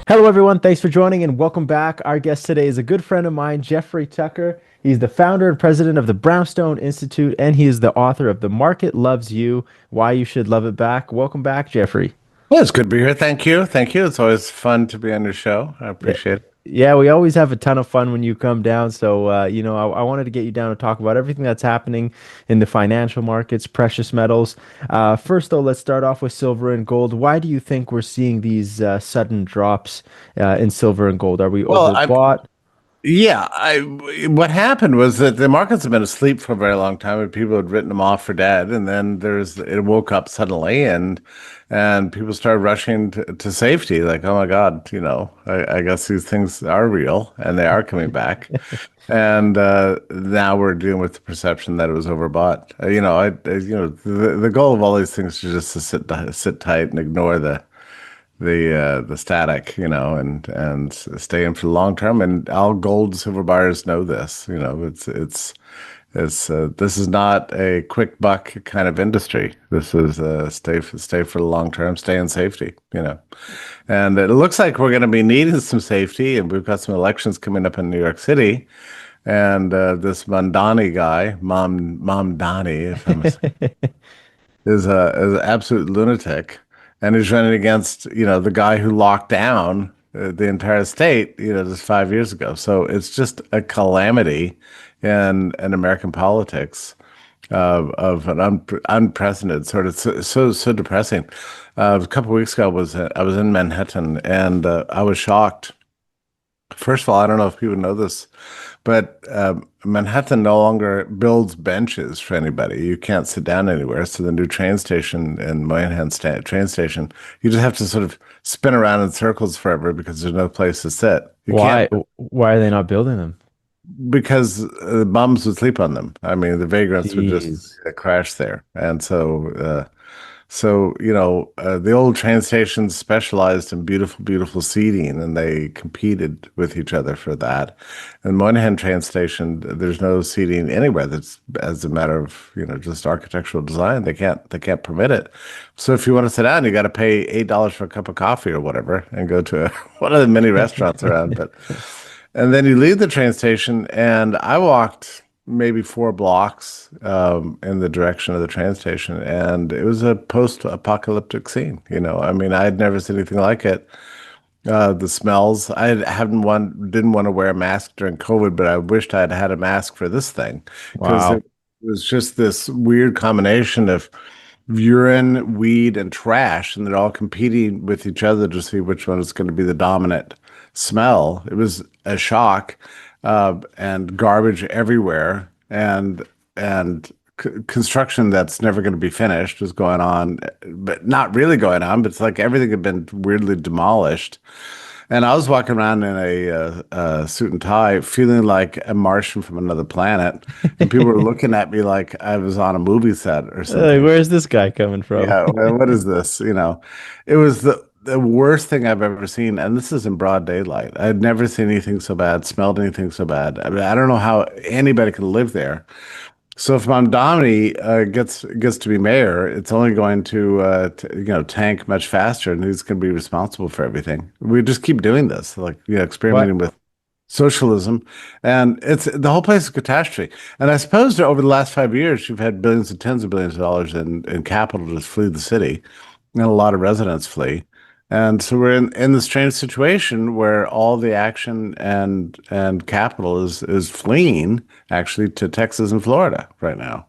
Hello, everyone. Thanks for joining and welcome back. Our guest today is a good friend of mine, Jeffrey Tucker. He's the founder and president of the Brownstone Institute, and he is the author of The Market Loves You, Why You Should Love It Back. Welcome back, Jeffrey. Well, it's good to be here. Thank you. Thank you. It's always fun to be on your show. I Yeah, appreciate it. yeah, we always have a ton of fun when you come down. So, I wanted to get you down to talk about everything that's happening in the financial markets, precious metals. First, though, let's start off with silver and gold. Why do you think we're seeing these sudden drops in silver and gold? Are we Well, I overbought? yeah, I what happened was that the markets have been asleep for a very long time, and people had written them off for dead, and then it woke up suddenly, and people started rushing to safety, like, oh my God, I guess these things are real and they are coming back. And now we're dealing with the perception that it was overbought. The goal of all these things is just to sit tight and ignore the static, and stay in for the long term. And all gold and silver buyers know this. This is not a quick buck kind of industry. This is stay for the long term, stay in safety. And it looks like we're going to be needing some safety, and we've got some elections coming up in New York City. And this Mamdani guy, Mamdani, if I'm is an absolute lunatic, and he's running against the guy who locked down the entire state just 5 years ago. So it's just a calamity in American politics of an unprecedented sort of so depressing. A couple of weeks ago, I was in Manhattan, and I was shocked. First of all, I don't know if people know this, but Manhattan no longer builds benches for anybody. You can't sit down anywhere. So the new train station in train station, you just have to sort of spin around in circles forever because there's no place to sit. You can't Why are they not building them? because the bums would sleep on them. I mean, the vagrants would just Jeez. crash there, and the old train stations specialized in beautiful, beautiful seating, and they competed with each other for that. And Moynihan train station, there's no seating anywhere. That's as a matter of just architectural design. They can't permit it. So if you want to sit down, you got to pay $8 for a cup of coffee or whatever, and go to one of the many restaurants around. But and then you leave the train station, and I walked maybe 4 blocks in the direction of the train station, and it was a post-apocalyptic scene. I mean, I had never seen anything like it. The smells. I didn't want to wear a mask during COVID, but I wished I had had a mask for this thing because Wow. it was just this weird combination of urine, weed, and trash, and they're all competing with each other to see which one is going to be the dominant smell. It was a shock, and garbage everywhere, and construction that's never going to be finished was going on, but not really going on. But it's like everything had been weirdly demolished. And I was walking around in a suit and tie, feeling like a Martian from another planet, and people were looking at me like I was on a movie set or something. Where's this guy coming from? Yeah, what is this? It was the worst thing I've ever seen, and this is in broad daylight. I'd never seen anything so bad, smelled anything so bad. I mean, I don't know how anybody can live there. So if Mamdani gets to be mayor, it's only going to tank much faster, and who's going to be responsible for everything? We just keep doing this, like What? experimenting with socialism, and it's the whole place is a catastrophe. And I suppose that over the last 5 years, you've had billions and tens of billions of dollars in capital just flee the city, and a lot of residents flee. And so we're in this strange situation where all the action and capital is fleeing actually to Texas and Florida right now,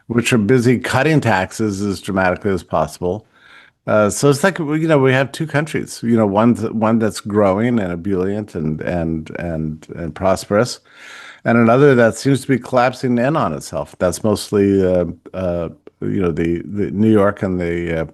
which are busy cutting taxes as dramatically as possible. So it's like we have two countries. One that's growing and ebullient and prosperous, and another that seems to be collapsing in on itself. That's mostly the New York and the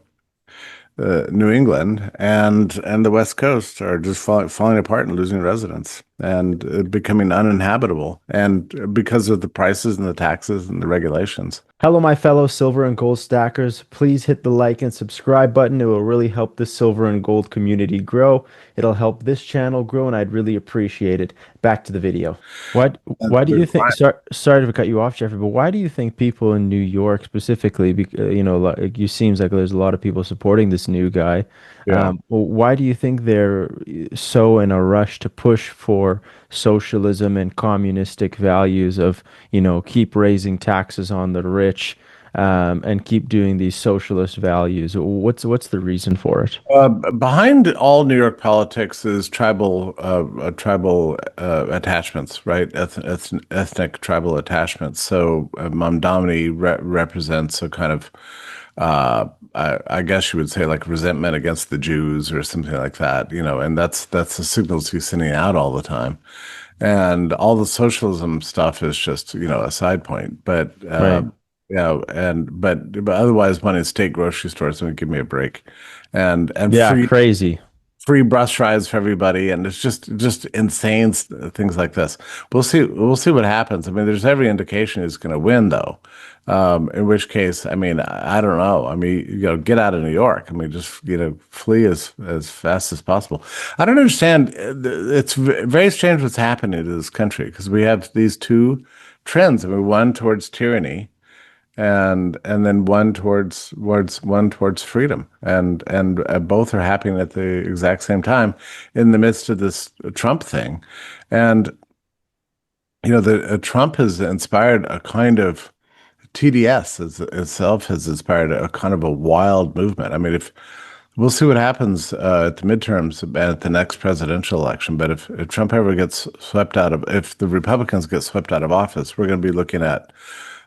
New England and the West Coast are just falling apart and losing residents. and becoming uninhabitable, and because of the prices and the taxes and the regulations. Hello, my fellow silver and gold stackers. Please hit the like and subscribe button. It will really help the silver and gold community grow. It'll help this channel grow, and I'd really appreciate it. Back to the video. What, And why do the you think, sorry to cut you off, Jeffrey, but why do you think people in New York specifically, like you seems like there's a lot of people supporting this new guy. Yeah. Why do you think they're so in a rush to push for socialism and communistic values of, keep raising taxes on the rich, and keep doing these socialist values? What's the reason for it? Behind all New York politics is tribal attachments, right? Ethnic tribal attachments. So Mamdani represents a kind of, I guess you would say, like resentment against the Jews or something like that, and that's the signals he's sending out all the time. And all the socialism stuff is just, a side point. But Right. yeah, but otherwise, money in state grocery stores would give me a break, and Yeah, crazy. free bus rides for everybody, and it's just insane things like this. We'll see what happens. I mean, there's every indication he's going to win, though. In which case, I mean, I don't know. I mean, get out of New York. I mean, just flee as fast as possible. I don't understand. It's very strange what's happening to this country because we have these two trends. I mean, one towards tyranny and then one towards freedom, and both are happening at the exact same time in the midst of this Trump thing. And the Trump has inspired a kind of TDS itself has inspired a kind of a wild movement. I mean, if we'll see what happens at the midterms and at the next presidential election, but if Trump ever gets swept out of, if the Republicans get swept out of office, we're going to be looking at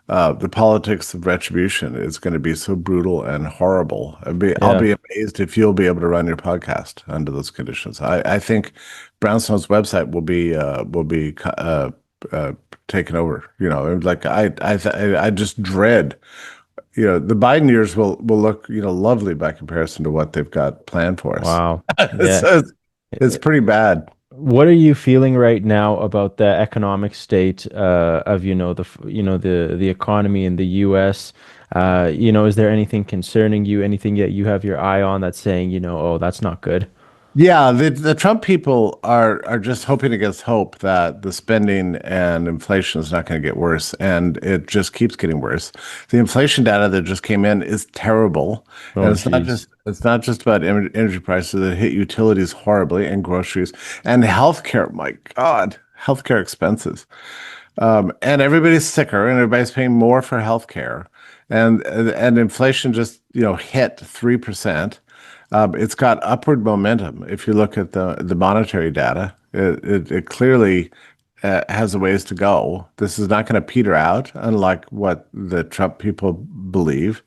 the politics of retribution is going to be so brutal and horrible. I'll Yeah. be amazed if you'll be able to run your podcast under those conditions. I think Brownstone's website will be taken over. Like I just dread. The Biden years will look lovely by comparison to what they've got planned for us. Wow. Yeah. So it's pretty bad. What are you feeling right now about the economic state of, the economy in the US? Is there anything concerning you, anything that you have your eye on that's saying, oh, that's not good? Yeah, the Trump people are just hoping against hope that the spending and inflation is not going to get worse, and it just keeps getting worse. The inflation data that just came in is terrible, and Oh, geez. it's not just about energy prices that hit utilities horribly and groceries and healthcare. My God, healthcare expenses. And everybody's sicker, and everybody's paying more for healthcare, and inflation just hit 3%. It's got upward momentum. If you look at the monetary data, it clearly has a ways to go. This is not going to peter out, unlike what the Trump people believe.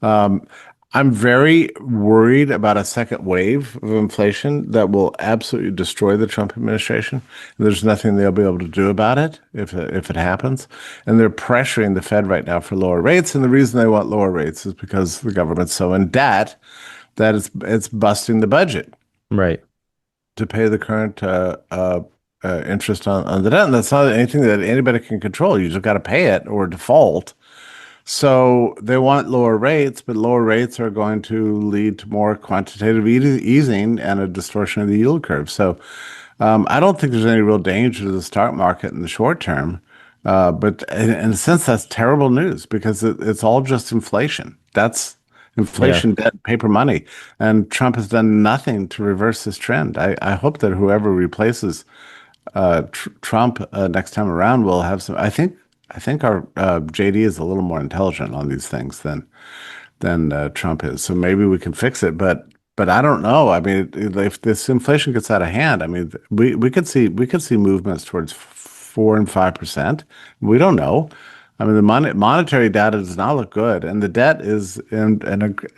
Um, I'm very worried about a second wave of inflation that will absolutely destroy the Trump administration. There's nothing they'll be able to do about it if it happens. And they're pressuring the Fed right now for lower rates. And the reason they want lower rates is because the government's so in debt that it's busting the budget Right. to pay the current interest on the debt. And that's not anything that anybody can control. You just got to pay it or default. So they want lower rates, but lower rates are going to lead to more quantitative easing and a distortion of the yield curve. So I don't think there's any real danger to the stock market in the short term. But in a sense, that's terrible news because it's all just inflation. That's Yeah. inflation, debt, paper money. And Trump has done nothing to reverse this trend. I hope that whoever replaces Trump next time around will have some. I think our JD is a little more intelligent on these things than Trump is. So maybe we can fix it. But I don't know. I mean, if this inflation gets out of hand, I mean, we could see movements towards 4 and 5%. We don't know. I mean, the monetary data does not look good, and the debt is an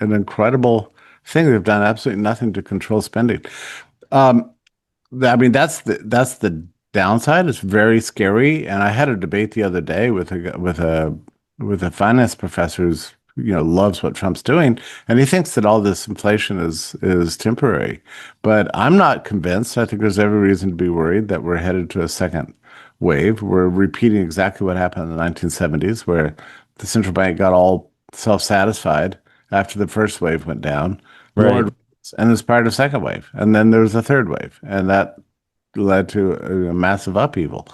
incredible thing. They've done absolutely nothing to control spending. Um, I mean, that's the downside. It's very scary. And I had a debate the other day with a finance professor who's loves what Trump's doing, and he thinks that all this inflation is temporary. But I'm not convinced. I think there's every reason to be worried that we're headed to a second wave. We're repeating exactly what happened in the 1970s, where the central bank got all self-satisfied after the first wave went down, Right. lowered rates, and inspired a second wave. And then there was a third wave, and that led to a massive upheaval.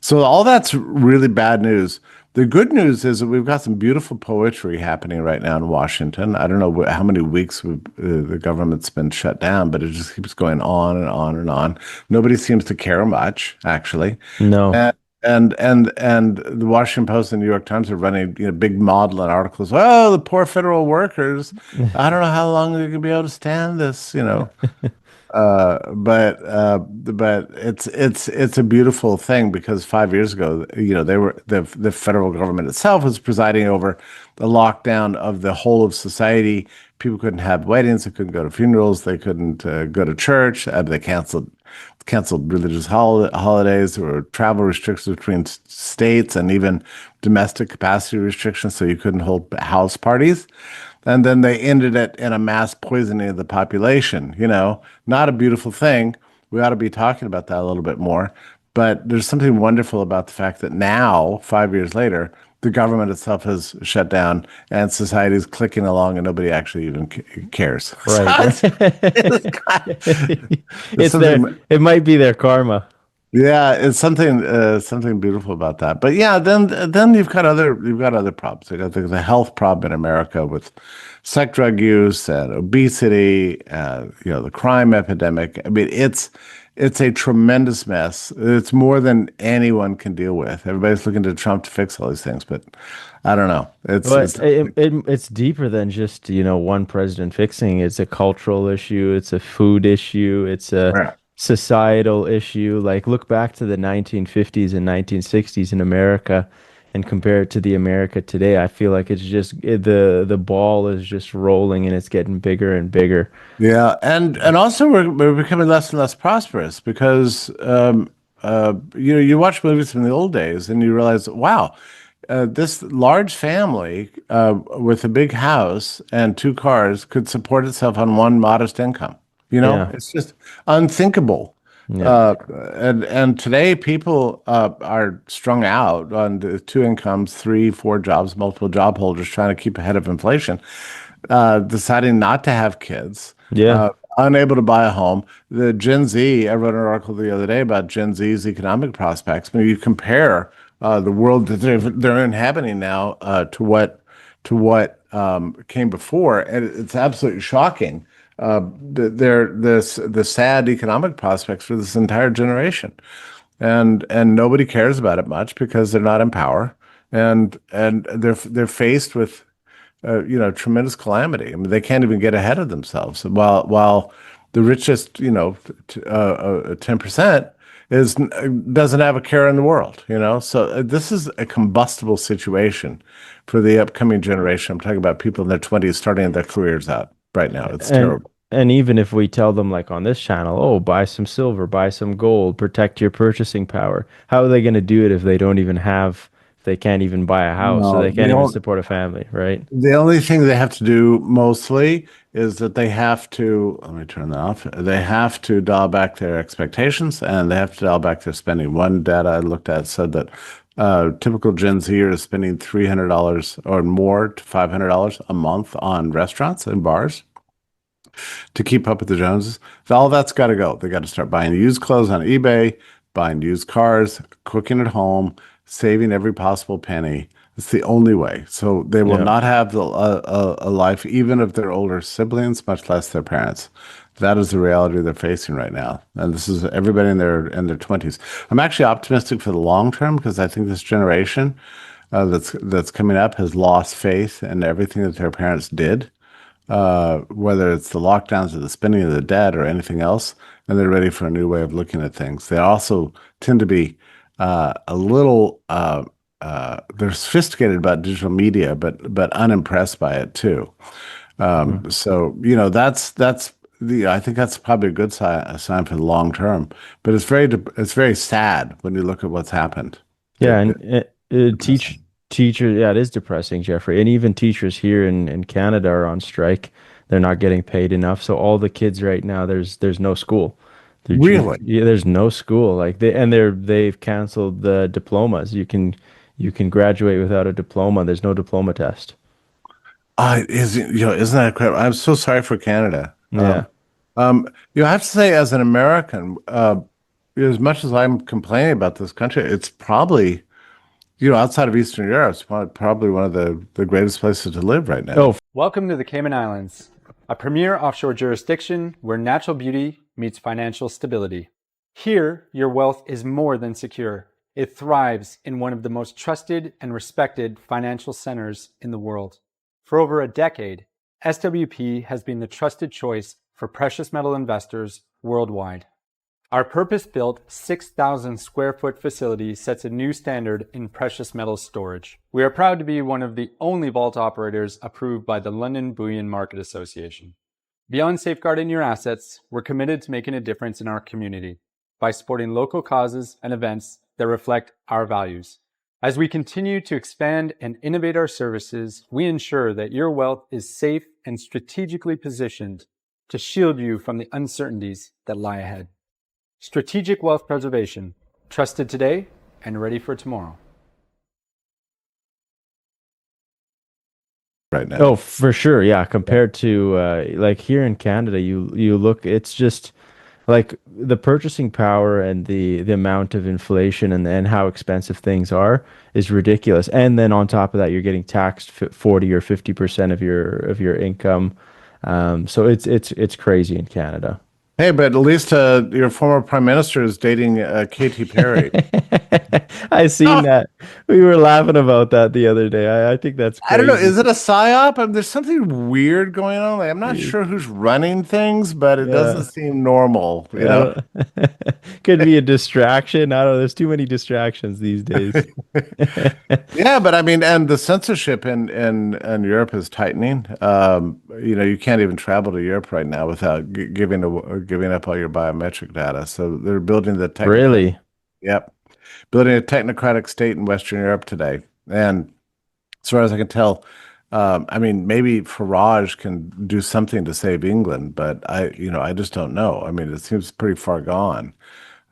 So all that's really bad news. The good news is that we've got some beautiful poetry happening right now in Washington. I don't know how many weeks the government's been shut down, but it just keeps going on and on and on. Nobody seems to care much, actually. No. And and the Washington Post and New York Times are running, big maudlin articles. Oh, the poor federal workers. I don't know how long they're going to be able to stand this. But it's a beautiful thing because 5 years ago, they were the federal government itself was presiding over the lockdown of the whole of society. People couldn't have weddings, they couldn't go to funerals, they couldn't go to church. They canceled religious holidays. There were travel restrictions between states and even domestic capacity restrictions, so you couldn't hold house parties. And then they ended it in a mass poisoning of the population. Not a beautiful thing. We ought to be talking about that a little bit more. But there's something wonderful about the fact that now, 5 years later, the government itself has shut down and society is clicking along and nobody actually even cares. So Right. it's It's their, something, it might be their karma. yeah, it's something beautiful about that. But yeah, then you've got other problems. You've got the health problem in America with psych drug use and obesity, the crime epidemic. I mean, it's a tremendous mess. It's more than anyone can deal with. Everybody's looking to Trump to fix all these things, but I don't know. But it's deeper than just, one president fixing it. It's a cultural issue, it's a food issue, it's a Yeah. societal issue. Like look back to the 1950s and 1960s in America and compare it to the America today. I feel like the ball is just rolling and it's getting bigger and bigger. Yeah, and also we're becoming less and less prosperous because you watch movies from the old days and you realize, wow, this large family with a big house and two cars could support itself on one modest income. Yeah. It's just unthinkable. Yeah. Uh, and today people are strung out on the two incomes, three, four jobs, multiple job holders trying to keep ahead of inflation, deciding not to have kids, Yeah. unable to buy a home. The Gen Z, I wrote an article the other day about Gen Z's economic prospects. When you compare the world that they're inhabiting now to what came before, and it's absolutely shocking. The sad economic prospects for this entire generation, and nobody cares about it much because they're not in power, and they're faced with tremendous calamity. I mean, they can't even get ahead of themselves. While the richest, 10% is doesn't have a care in the world. So this is a combustible situation for the upcoming generation. I'm talking about people in their 20s starting their careers out right now. It's And terrible. and even if we tell them like on this channel, oh, buy some silver, buy some gold, protect your purchasing power, how are they going to do it if they don't even have, if they can't even buy a house, so they No, can't even support a family, right? the only thing they have to do mostly is that they have to, let me turn that off. They have to dial back their expectations and they have to dial back their spending. One data I looked at said that typical Gen Zer is spending $300 or more to $500 a month on restaurants and bars to keep up with the Joneses. All that's got to go. They got to start buying used clothes on eBay, buying used cars, cooking at home, saving every possible penny. It's the only way. So they will Yeah. not have a life, even if they're older siblings, much less their parents. That is the reality they're facing right now. And this is everybody in their 20s. I'm actually optimistic for the long term because I think this generation that's coming up has lost faith in everything that their parents did, whether it's the lockdowns or the spending of the debt or anything else, and they're ready for a new way of looking at things. They also tend to be a little they're sophisticated about digital media, but unimpressed by it too. Mm. So that's the I think that's probably a sign for the long term. But it's very sad when you look at what's happened. Yeah, It, and it, it, depressing. Teachers, yeah, it is depressing, Jeffrey. And even teachers here in Canada are on strike. They're not getting paid enough. So all the kids right now, there's no school. Really? Yeah, there's no school. Like they've canceled the diplomas. You can graduate without a diploma. There's no diploma test. Isn't that incredible? I'm so sorry for Canada. Yeah. I have to say, as an American, as much as I'm complaining about this country, it's probably, outside of Eastern Europe, it's probably one of the greatest places to live right now. Oh, Welcome to the Cayman Islands, a premier offshore jurisdiction where natural beauty meets financial stability. Here, your wealth is more than secure. It thrives in one of the most trusted and respected financial centers in the world. For over a decade, SWP has been the trusted choice for precious metal investors worldwide. Our purpose-built 6,000 square foot facility sets a new standard in precious metals storage. We are proud to be one of the only vault operators approved by the London Bullion Market Association. Beyond safeguarding your assets, we're committed to making a difference in our community by supporting local causes and events that reflect our values. As we continue to expand and innovate our services, we ensure that your wealth is safe and strategically positioned to shield you from the uncertainties that lie ahead. Strategic wealth preservation, trusted today and ready for tomorrow. Right now. oh, for sure. Yeah. Compared to like here in Canada, you look, it's just like the purchasing power and the amount of inflation and how expensive things are is ridiculous. And then on top of that, you're getting taxed 40 or 50% of your income. So it's crazy in Canada. Hey, but at least your former prime minister is dating Katy Perry. I seen Oh, that. We were laughing about that the other day. I think that's I don't know. crazy. Is it a psyop? There's something weird going on. Like, I'm not sure who's running things, but it doesn't Yeah. seem normal, I don't, could be a distraction. I don't know. There's too many distractions these days. Yeah, but I mean, and the censorship in Europe is tightening. You can't even travel to Europe right now without giving up all your biometric data. So they're building the technocratic. Really? Yep, building a technocratic state in Western Europe today. And as far as I can tell, I mean, maybe Farage can do something to save England, but I just don't know. I mean, it seems pretty far gone.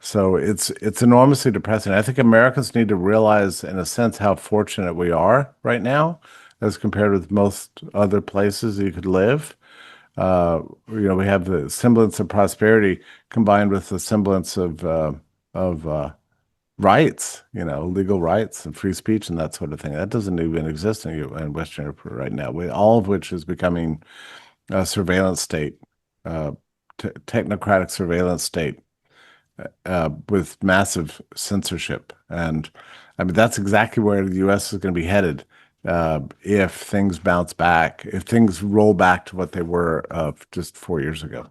So it's enormously depressing. I think Americans need to realize, in a sense, how fortunate we are right now, as compared with most other places you could live. We have the semblance of prosperity combined with the semblance of rights, legal rights and free speech and that sort of thing. That doesn't even exist in Western Europe right now. All of which is becoming a surveillance state, technocratic surveillance state with massive censorship. And I mean, that's exactly where the US is going to be headed if things bounce back, if things roll back to what they were just 4 years ago.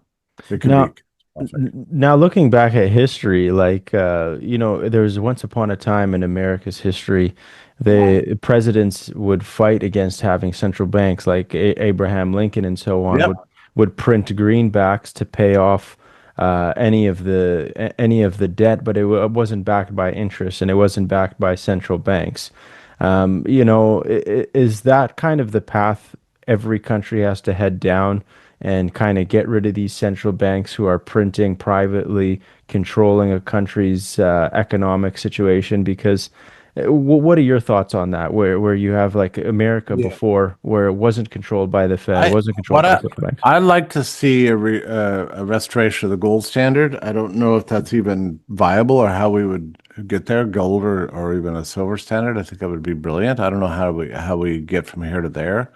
It could be Now, catastrophic. now looking back at history, like there was once upon a time in America's history, the presidents would fight against having central banks, like Abraham Lincoln and so on, would Yep. would print greenbacks to pay off any of the debt, but it wasn't backed by interest and it wasn't backed by central banks. Is that kind of the path every country has to head down and kind of get rid of these central banks who are printing privately, controlling a country's economic situation? Because what are your thoughts on that? Where you have like America Yeah. before, where it wasn't controlled by the Fed, it I wasn't controlled what by I central banks. I'd like to see a restoration of the gold standard. I don't know if that's even viable or how we would get there, gold or even a silver standard. I think that would be brilliant. I don't know how we get from here to there.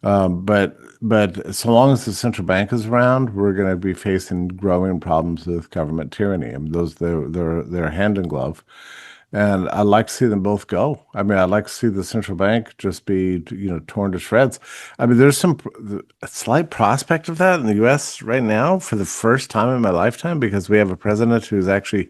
But so long as the central bank is around, we're going to be facing growing problems with government tyranny. I mean, they're hand in glove. And I'd like to see them both go. I mean, I'd like to see the central bank just be, torn to shreds. I mean, there's a slight prospect of that in the U.S. right now for the first time in my lifetime because we have a president who's actually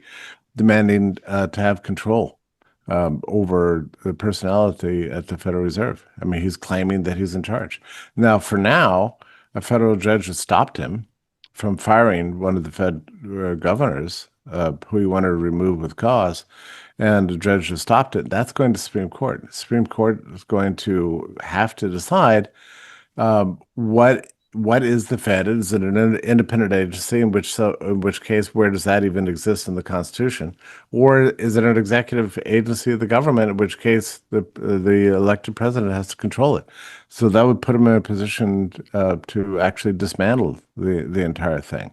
demanding to have control over the personality at the Federal Reserve. I mean, he's claiming that he's in charge. Now, for now, a federal judge has stopped him from firing one of the Fed governors who he wanted to remove with cause. and the judge has stopped it. That's going to Supreme Court. The Supreme Court is going to have to decide what is the Fed? Is it an independent agency? In which case, where does that even exist in the Constitution? Or is it an executive agency of the government? In which case, the elected president has to control it. So that would put him in a position to actually dismantle the entire thing.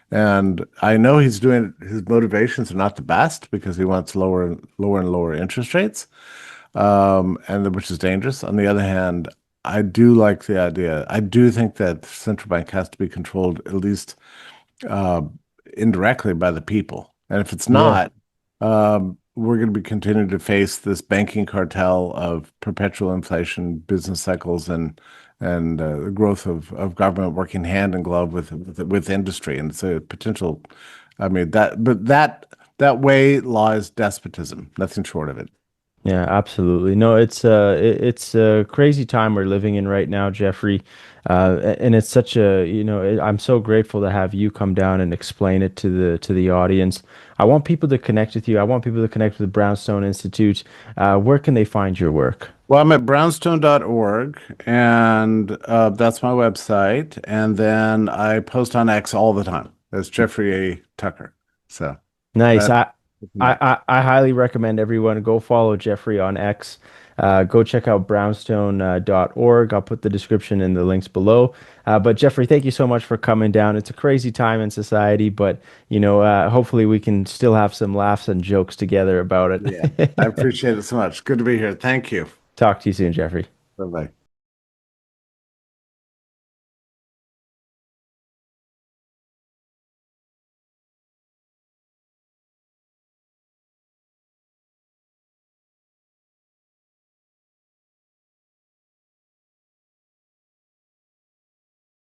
And I know he's doing his motivations are not the best because he wants lower and lower interest rates, and which is dangerous. On the other hand, I do like the idea. I do think that the central bank has to be controlled at least uh, indirectly by the people. And if it's Yeah. not, we're going to be continuing to face this banking cartel of perpetual inflation, business cycles, and the growth of government working hand in glove with industry. And it's a potential. I mean that way lies despotism. Nothing short of it. Yeah, absolutely. No, it's a crazy time we're living in right now, Jeffrey. And it's such a, I'm so grateful to have you come down and explain it to the audience. I want people to connect with you. I want people to connect with the Brownstone Institute. Where can they find your work? Well, I'm at brownstone.org, and that's my website. And then I post on X all the time. That's Jeffrey A. Tucker. So Nice. that I highly recommend everyone go follow Jeffrey on X. Go check out brownstone.org. I'll put the description and the links below. But Jeffrey, thank you so much for coming down. It's a crazy time in society, but hopefully we can still have some laughs and jokes together about yeah, I it. appreciate it so much. Good to be here. Thank you. Talk to you soon, Jeffrey. Bye bye.